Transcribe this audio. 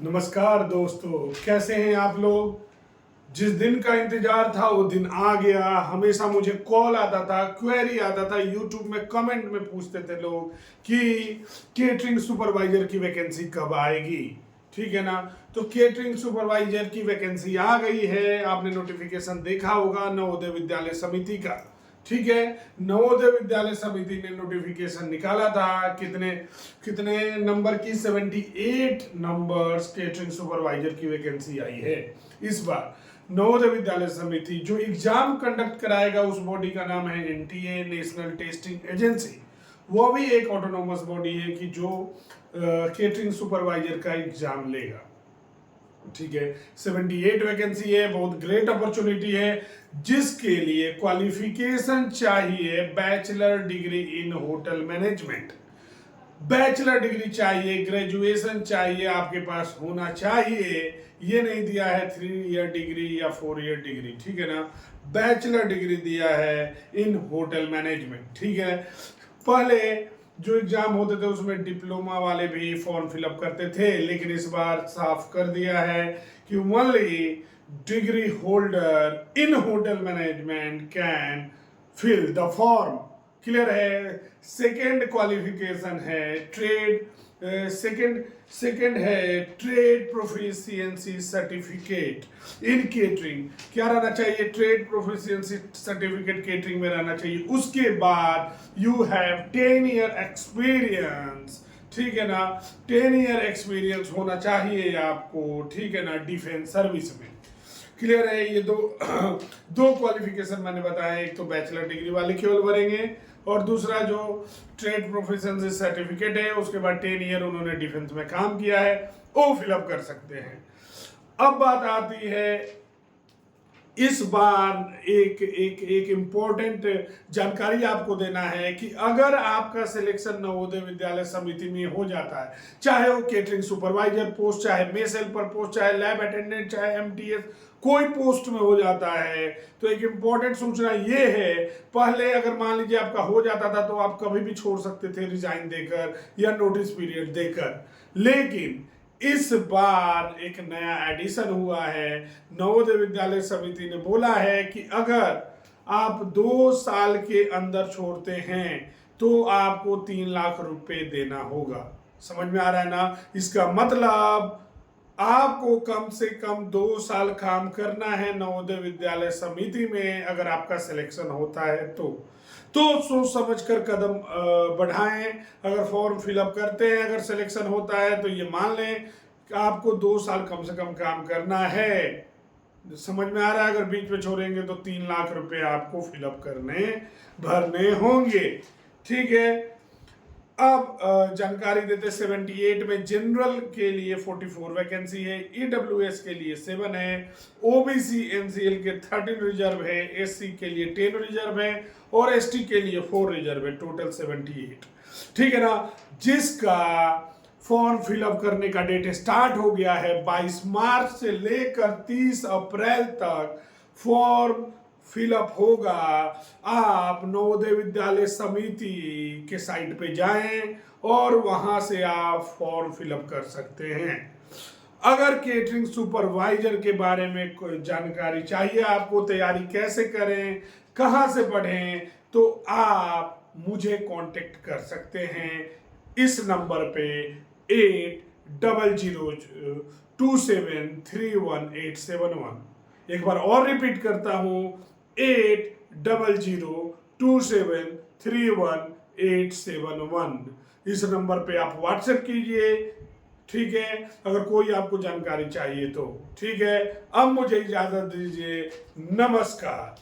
नमस्कार दोस्तों, कैसे हैं आप लोग। जिस दिन का इंतजार था वो दिन आ गया। हमेशा मुझे कॉल आता था, क्वेरी आता था, यूट्यूब में कमेंट में पूछते थे लोग कि केटरिंग सुपरवाइजर की वैकेंसी कब आएगी। ठीक है ना। तो केटरिंग सुपरवाइजर की वैकेंसी आ गई है। आपने नोटिफिकेशन देखा होगा नवोदय विद्यालय समिति का। ठीक है। नवोदय विद्यालय समिति ने नोटिफिकेशन निकाला था। कितने कितने नंबर की 78 नंबर्स केटरिंग सुपरवाइजर की वैकेंसी आई है इस बार। नवोदय विद्यालय समिति जो एग्जाम कंडक्ट कराएगा उस बॉडी का नाम है एनटीए, नेशनल टेस्टिंग एजेंसी। वो भी एक ऑटोनोमस बॉडी है कि जो केटरिंग सुपरवाइजर का एग्जाम लेगा। ठीक है। 78 वैकेंसी है, बहुत ग्रेट अपॉर्चुनिटी है, जिसके लिए क्वालिफिकेशन चाहिए bachelor degree in hotel management. Bachelor degree चाहिए, ग्रेजुएशन चाहिए, आपके पास होना चाहिए। ये नहीं दिया है 3 ईयर डिग्री या 4 ईयर डिग्री। ठीक है ना। बैचलर डिग्री दिया है इन होटल मैनेजमेंट। ठीक है। पहले जो एग्जाम होते थे उसमें डिप्लोमा वाले भी फॉर्म फिलअप करते थे, लेकिन इस बार साफ कर दिया है कि only degree holder in hotel management can fill the form. Clear है। सेकेंड क्वालिफिकेशन है ट्रेड, सेकेंड है trade proficiency certificate in catering. क्या रहना चाहिए? ट्रेड प्रोफिशिएंसी सर्टिफिकेट केटरिंग में रहना चाहिए। उसके बाद यू हैव 10 ईयर एक्सपीरियंस। ठीक है ना। 10 ईयर एक्सपीरियंस होना चाहिए आपको। ठीक है ना। डिफेंस सर्विस में। क्लियर है। ये दो क्वालिफिकेशन मैंने बताया। एक तो बैचलर डिग्री वाले केवल भरेंगे, और दूसरा जो ट्रेड प्रोफिशिएंसी सर्टिफिकेट है उसके बाद 10 ईयर उन्होंने डिफेंस में काम किया है वो फिलअप कर सकते हैं। अब बात आती है, इस बार एक इम्पोर्टेंट जानकारी आपको देना है कि अगर आपका सिलेक्शन नवोदय विद्यालय समिति में हो जाता है, चाहे वो केटरिंग सुपरवाइजर पोस्ट, चाहे मेस हेल्पर पोस्ट, चाहे लैब अटेंडेंट, चाहे एमटीएस, कोई पोस्ट में हो जाता है, तो एक इम्पोर्टेंट सूचना ये है, पहले अगर मान लीजिए आपका हो जाता था तो आप कभी भी छोड़ सकते थे रिजाइन देकर या नोटिस पीरियड देकर। लेकिन इस बार एक नया एडिशन हुआ है। नवोदय विद्यालय समिति ने बोला है कि अगर आप 2 साल के अंदर छोड़ते हैं तो आपको 3 लाख रुपए देना होगा। समझ में आ रहा है ना। इसका मतलब आपको कम से कम 2 साल काम करना है नवोदय विद्यालय समिति में, अगर आपका सिलेक्शन होता है तो सोच समझ कर कदम बढ़ाएं। अगर फॉर्म फिलअप करते हैं, अगर सिलेक्शन होता है तो ये मान लें कि आपको 2 साल कम से कम काम करना है। समझ में आ रहा है। अगर बीच में छोड़ेंगे तो 3 लाख रुपए आपको फिलअप भरने होंगे। ठीक है। अब जानकारी देते 78 में जनरल के लिए 44 वैकेंसी है, ईडब्ल्यूएस के लिए 7 है, ओबीसी एनसीएल के 13 रिजर्व है, एससी के लिए 10 रिजर्व है और एसटी के लिए 4 रिजर्व है। टोटल 78। ठीक है ना। जिसका फॉर्म फिलअप करने का डेट स्टार्ट हो गया है 22 मार्च से लेकर 30 अप्रैल तक फॉर्म फिलअप होगा। आप नवोदय विद्यालय समिति के साइट पे जाएं और वहां से आप फॉर्म फिलअप कर सकते हैं। अगर केटरिंग सुपरवाइजर के बारे में कोई जानकारी चाहिए आपको, तैयारी कैसे करें, कहां से पढ़ें, तो आप मुझे कांटेक्ट कर सकते हैं इस नंबर पे 8002731871। एक बार और रिपीट करता हूं, 8002731871। इस नंबर पे आप व्हाट्सएप कीजिए। ठीक है। अगर कोई आपको जानकारी चाहिए तो। ठीक है। अब मुझे इजाजत दीजिए। नमस्कार।